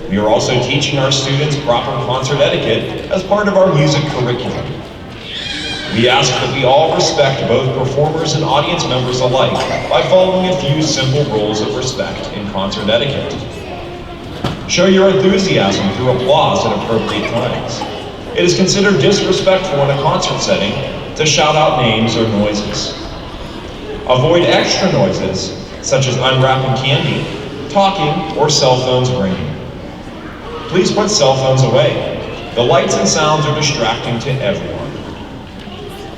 We are also teaching our students proper concert etiquette as part of our music curriculum. We ask that we all respect both performers and audience members alike by following a few simple rules of respect in concert etiquette. Show your enthusiasm through applause at appropriate times. It is considered disrespectful in a concert setting to shout out names or noises. Avoid extra noises, such as unwrapping candy, talking, or cell phones ringing. Please put cell phones away. The lights and sounds are distracting to everyone.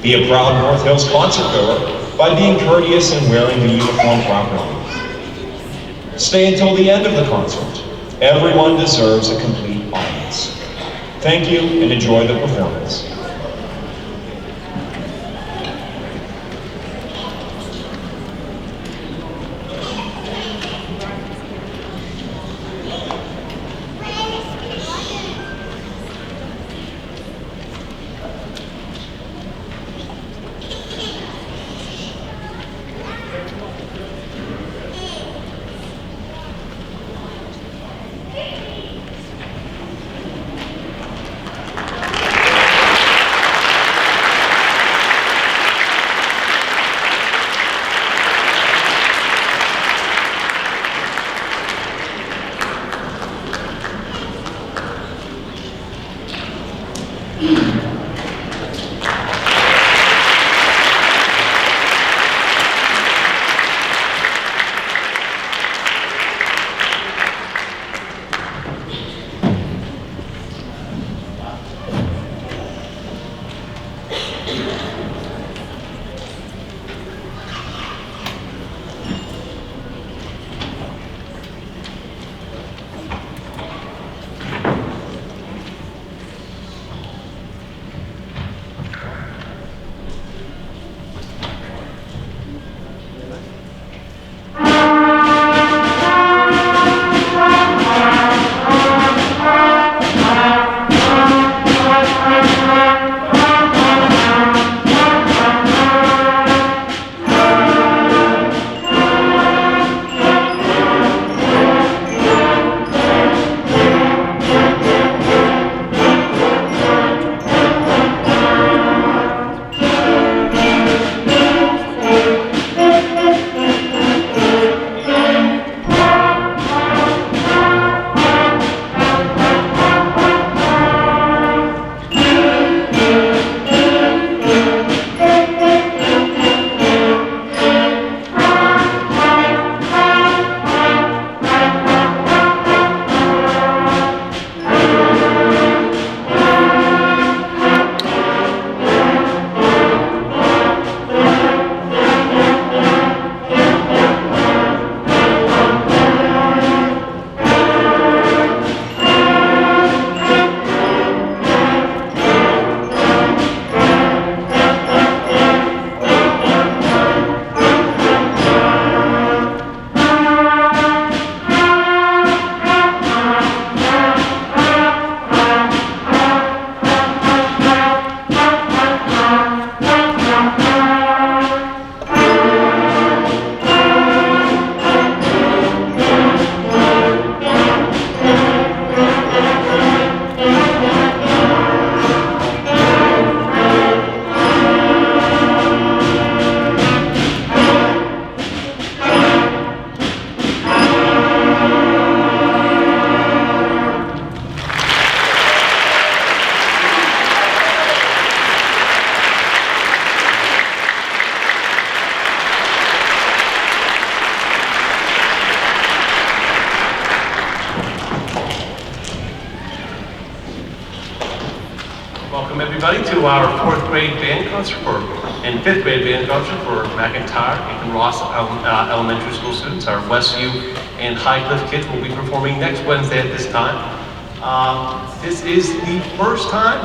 Be a proud North Hills concert goer by being courteous and wearing the uniform properly. Stay until the end of the concert. Everyone deserves a complete audience. Thank you and enjoy the performance. Welcome everybody to our 4th grade band concert and 5th grade band concert for McIntyre and Ross elementary school students. Our Westview and Highcliffe kids will be performing next Wednesday at this time. This is the first time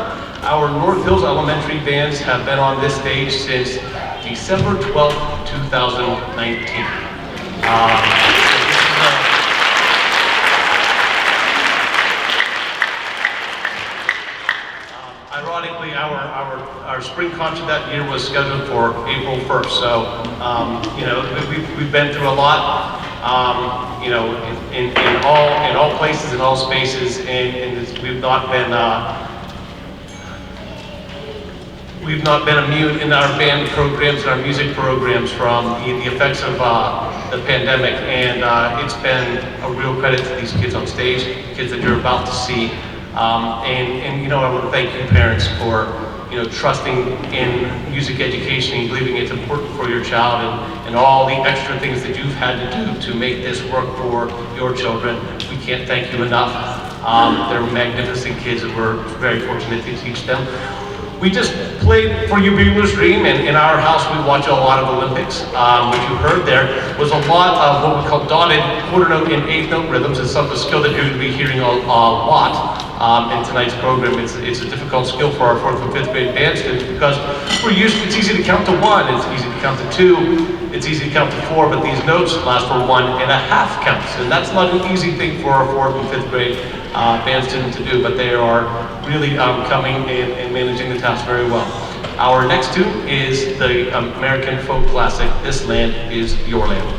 our North Hills elementary bands have been on this stage since December 12th, 2019. Ironically, our spring concert that year was scheduled for April 1st. So, you know, we've been through a lot. You know, in all places, in all spaces, and we've not been immune in our band programs and our music programs from the effects of the pandemic, and it's been a real credit to these kids on stage, kids that you're about to see. And you know, I want to thank you parents for, you know, trusting in music education and believing it's important for your child, and all the extra things that you've had to do to make this work for your children. We can't thank you enough. They're magnificent kids, and we're very fortunate to teach them. We just played For You Bueller's Dream, and in our house we watch a lot of Olympics. What you heard there was a lot of what we call dotted quarter note and eighth note rhythms. It's a skill that you're going to be hearing a lot in tonight's program. It's a difficult skill for our 4th and 5th grade band students because it's easy to count to 1, it's easy to count to 2, it's easy to count to 4, but these notes last for 1.5 counts, and that's not an easy thing for our 4th and 5th grade band student to do, but they are really coming and managing the task very well. Our next tune is the American folk classic, This Land Is Your Land.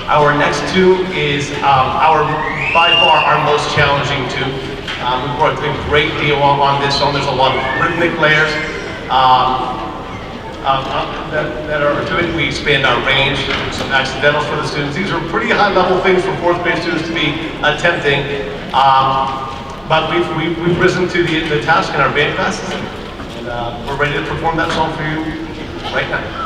Our next tune is by far our most challenging tune. We've worked a great deal on this song. There's a lot of rhythmic layers that are to it. We expand our range, some accidentals for the students. These are pretty high level things for 4th grade students to be attempting. But we've risen to the task in our band classes, and we're ready to perform that song for you right now.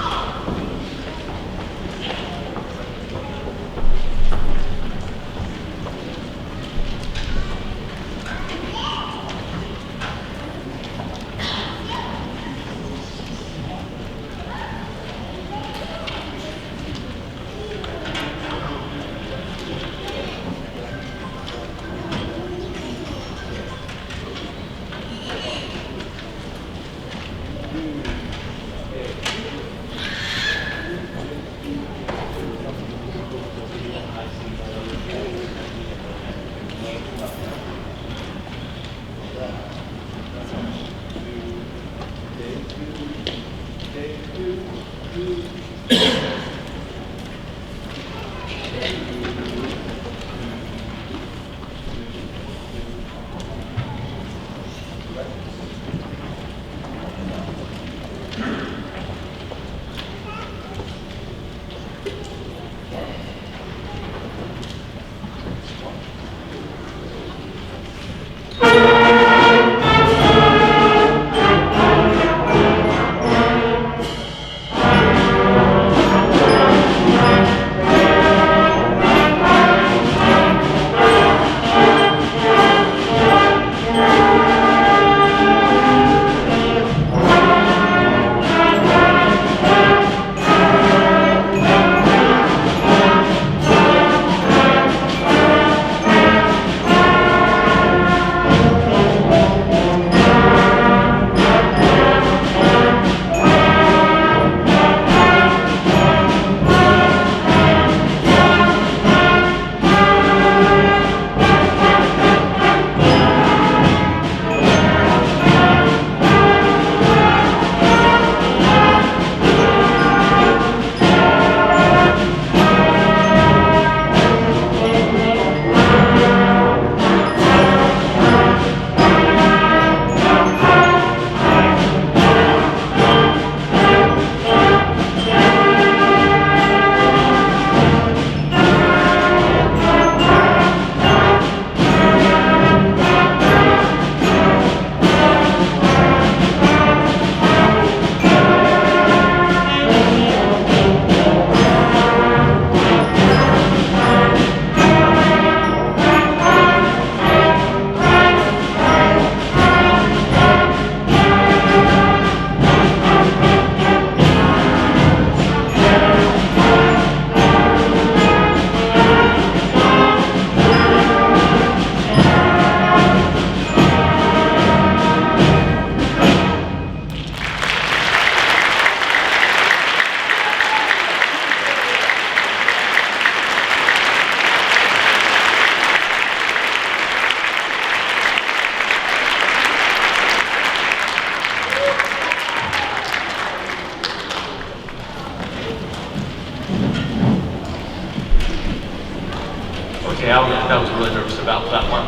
okay, I was really nervous about that one.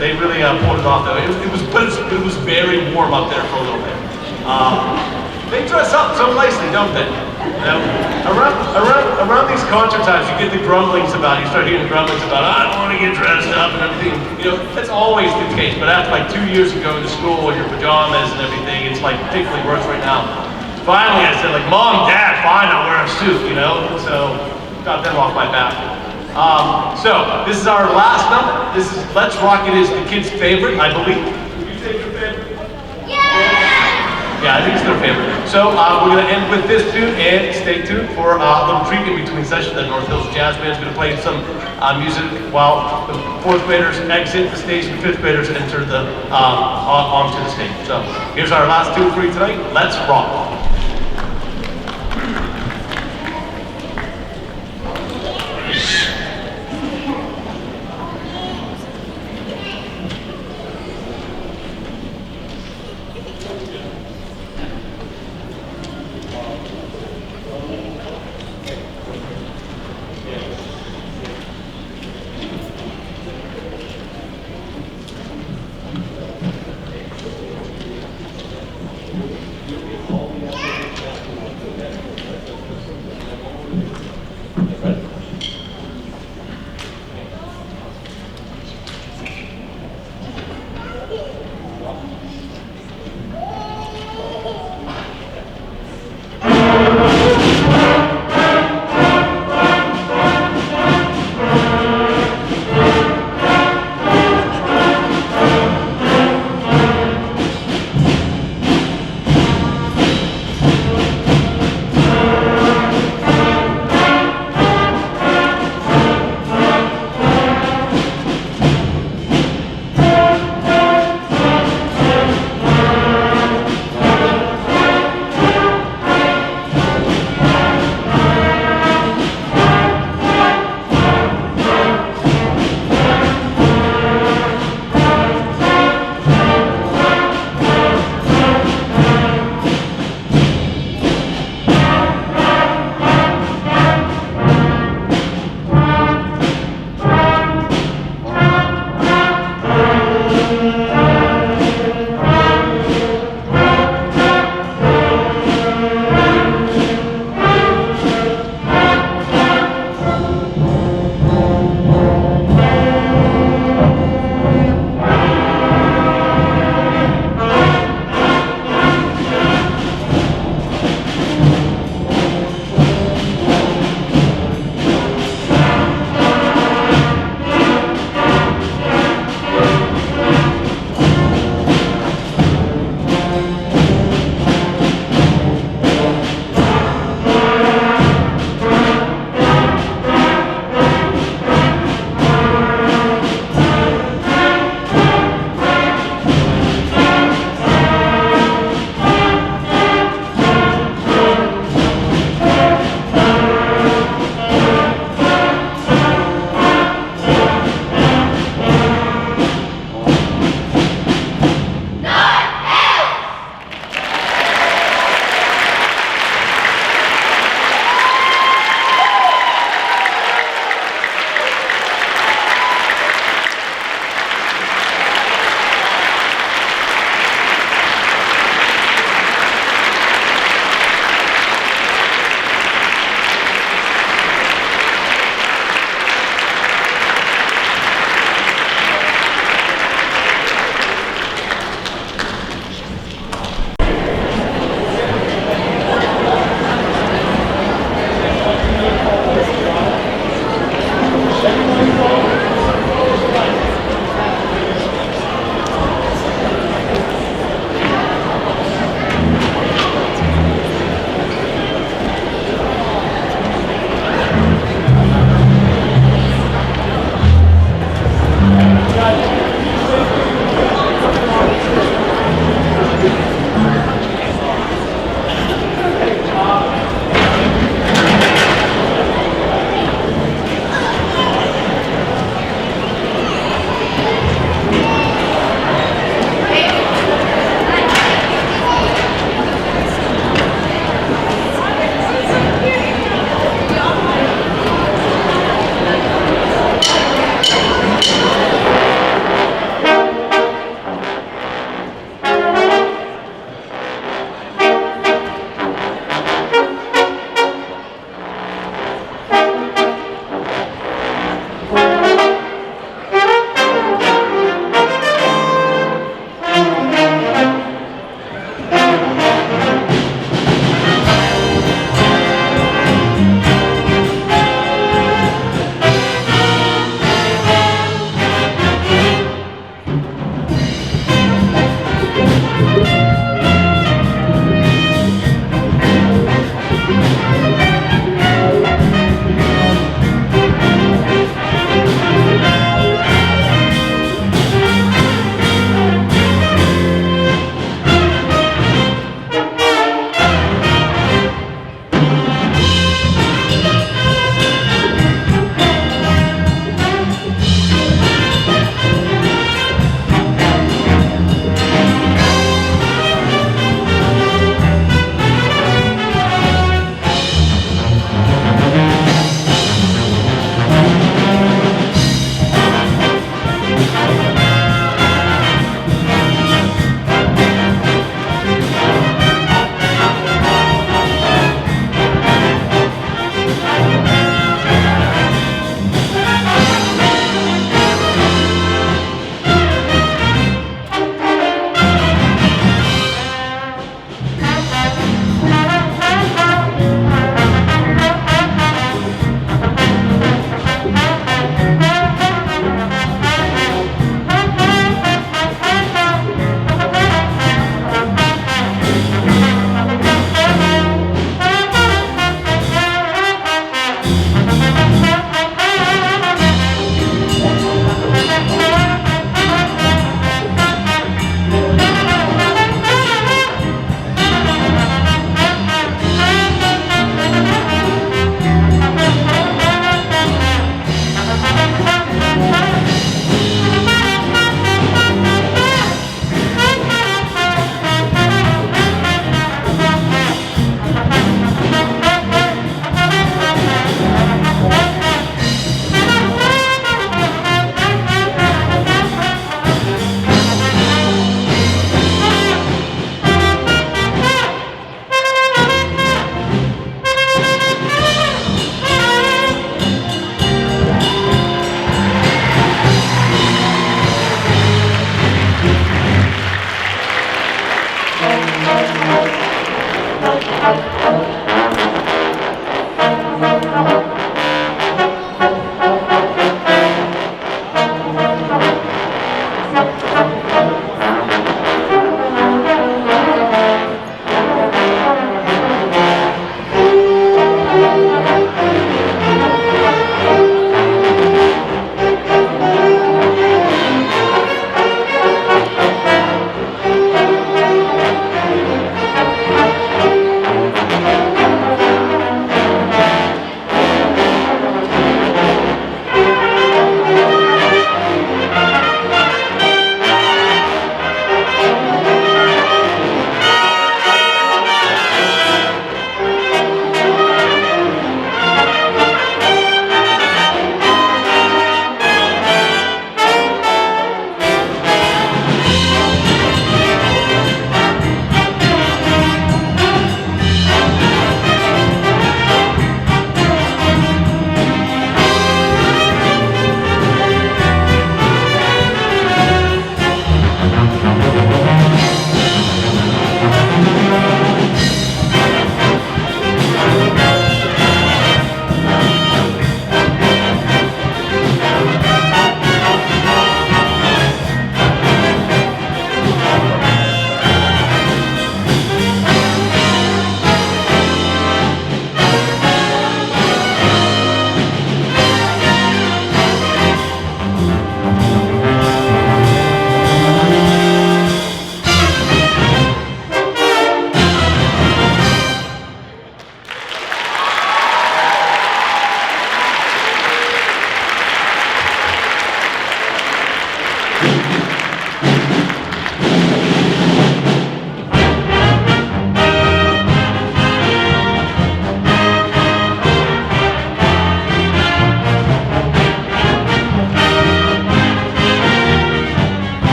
They really pulled it off though. It was very warm up there for a little bit. They dress up so nicely, don't they? You know, around these concert times, you get the grumblings about it. You start hearing the grumblings about, I don't want to get dressed up and everything. You know, that's always the case. But after like 2 years of going to school in your pajamas and everything, it's like particularly worse right now. Finally, I said like, Mom, Dad, fine, I'll wear a suit, you know? So, got them off my back. So, this is our last number. This is Let's Rock It is the kids' favorite, I believe. Would you say your favorite? Yeah, I think it's their favorite. So we're going to end with this tune, and stay tuned for a little treat in between sessions. The North Hills Jazz Band is going to play some music while the 4th graders exit the stage and 5th graders enter onto the stage. So here's our last tune for you tonight. Let's rock.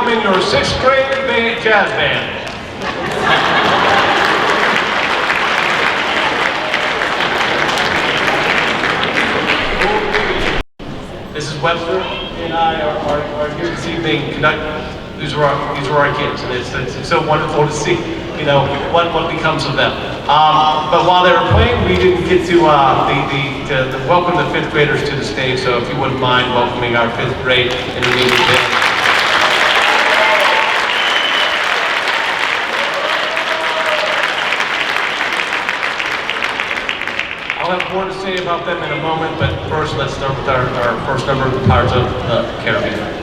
in your sixth grade jazz band. Mrs. Webster and I are here this evening. These are our kids, and it's so wonderful to see, you know, what becomes of them. But while they were playing, we didn't get to welcome the fifth graders to the stage. So if you wouldn't mind welcoming our fifth grade and the music band. I'll have more to say about them in a moment, but first let's start with our first number of the Pirates of the Caribbean.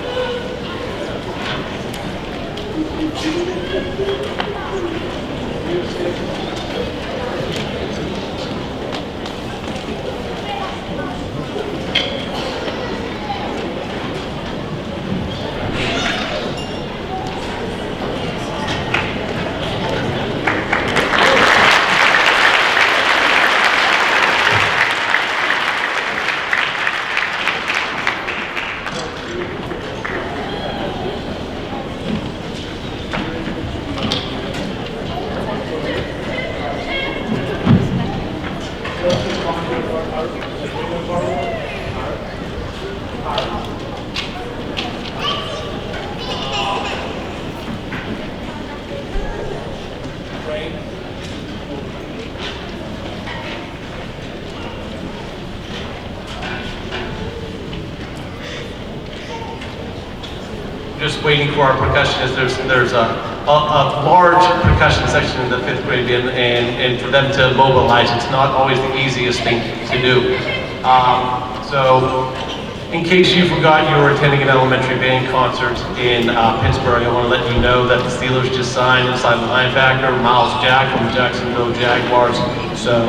Just waiting for our percussionists. There's a large percussion section in the fifth grade band, and for them to mobilize, it's not always the easiest thing to do. So, in case you forgot you were attending an elementary band concert in Pittsburgh, I want to let you know that the Steelers just signed inside linebacker Miles Jack from the Jacksonville Jaguars. So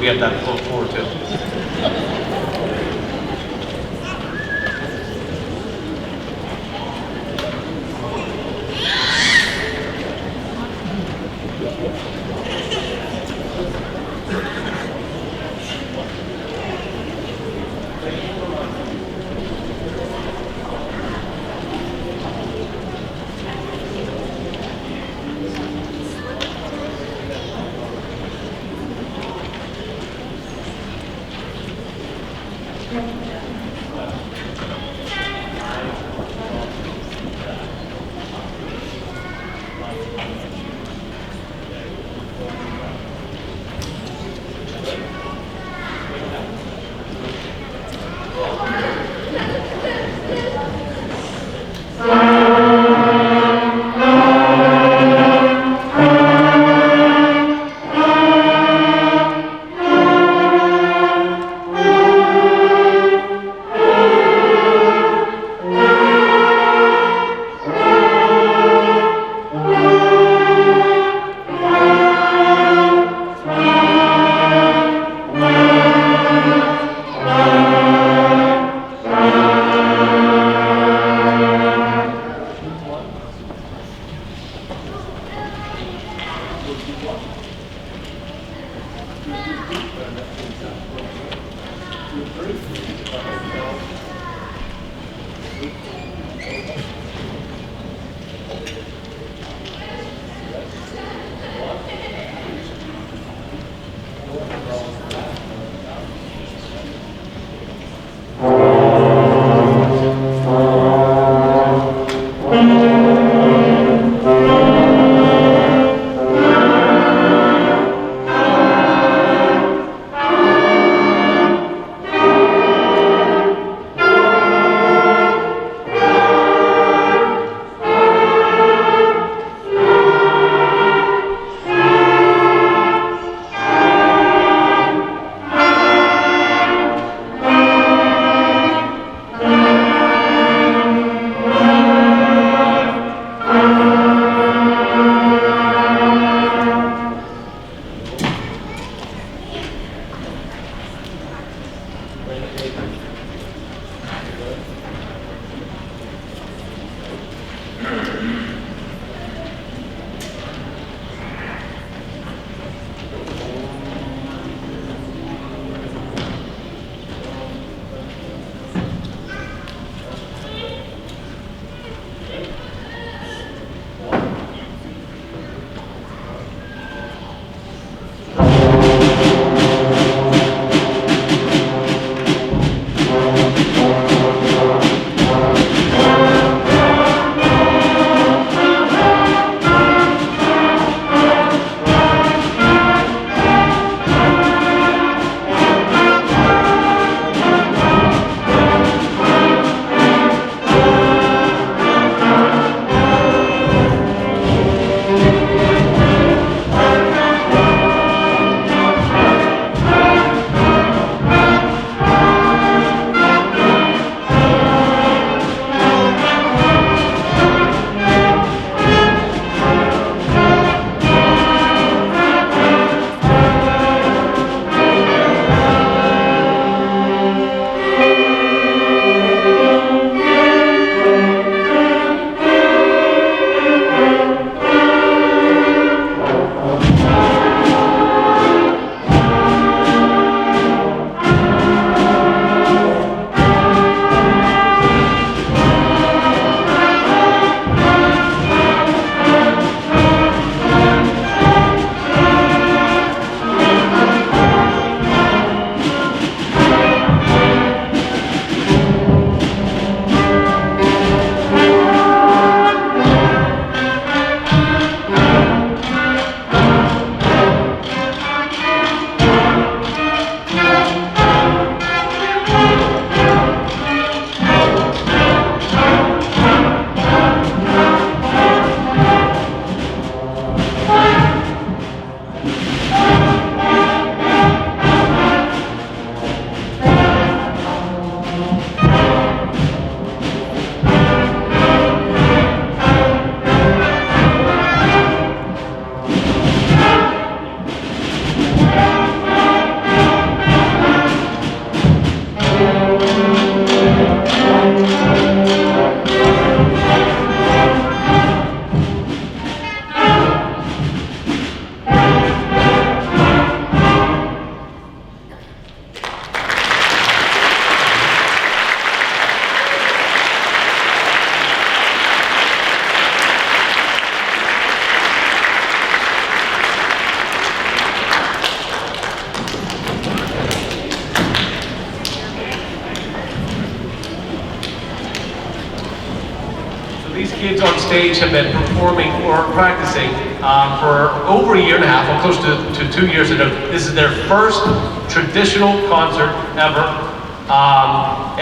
we have that to look forward to. stage have been performing or practicing for over a year and a half, or close to 2 years. And this is their first traditional concert ever.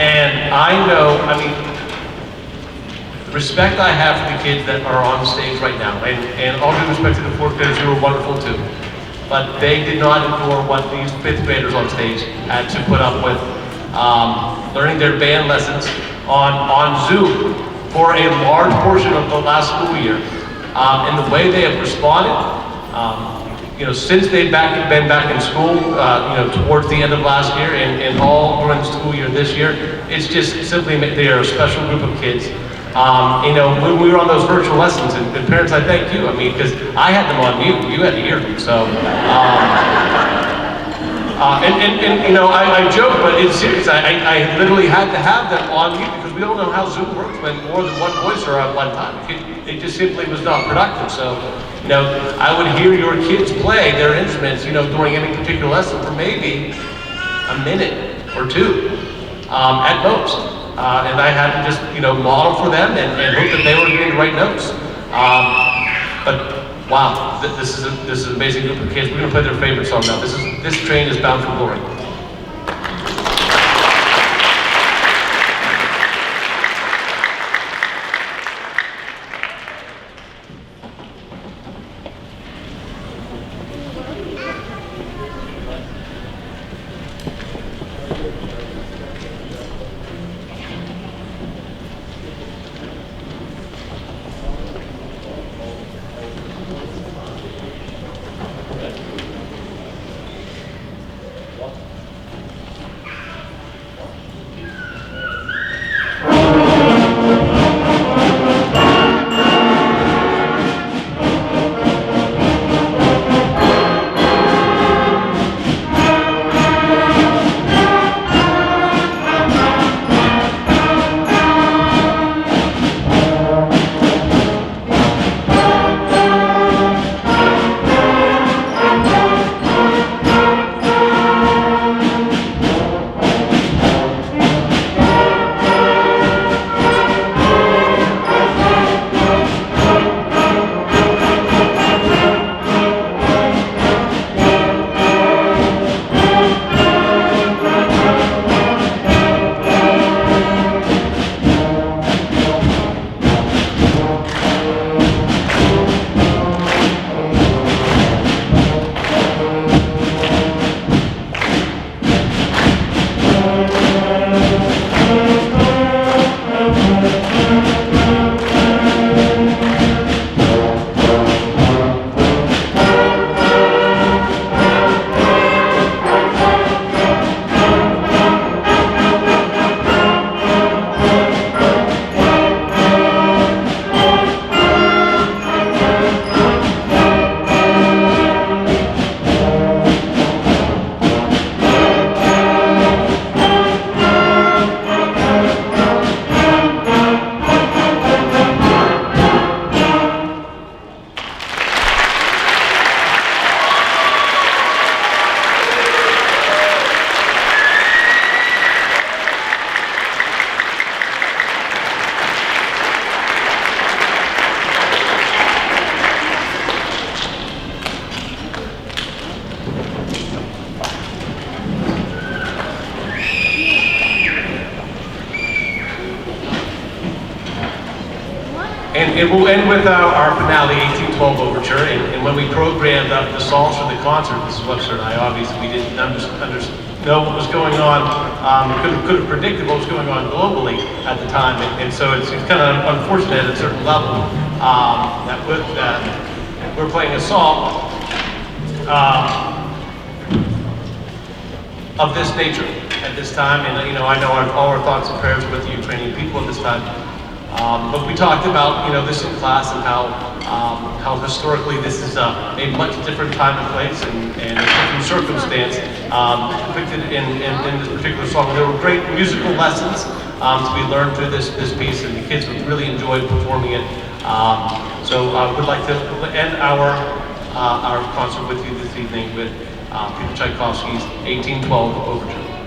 And I know, I mean, the respect I have for the kids that are on stage right now, and all due respect to the fourth graders who are wonderful too, but they did not endure what these fifth graders on stage had to put up with, learning their band lessons on Zoom for a large portion of the last school year. And the way they have responded, you know, since they've been back in school, you know, towards the end of last year and all during the school year this year, it's just simply, they are a special group of kids. You know, when we were on those virtual lessons, and parents, I thank you. I mean, because I had them on mute, you had to hear them. So, and you know, I joke, but it's serious. I literally had to have them on mute because we don't know how Zoom works when more than one voice are at one time. It just simply was not productive. So, you know, I would hear your kids play their instruments, you know, during any particular lesson for maybe a minute or two at most. And I had to just, you know, model for them and hope that they were getting the right notes. But wow, this is an amazing group of kids. We're going to play their favorite song now. This train is bound for glory. And it will end with our finale, 1812 Overture. And when we programmed the songs for the concert, this is what I obviously we didn't know what was going on. Could have predicted what was going on globally at the time. And so it's kind of unfortunate at a certain level that we're playing a song of this nature at this time. And you know, I know all our thoughts and prayers with the Ukrainian people at this time. But we talked about, you know, this in class and how historically this is a much different time and place and a different circumstance depicted in this particular song. There were great musical lessons to be learned through this piece, and the kids really enjoyed performing it. So I would like to end our concert with you this evening with Peter Tchaikovsky's 1812 Overture.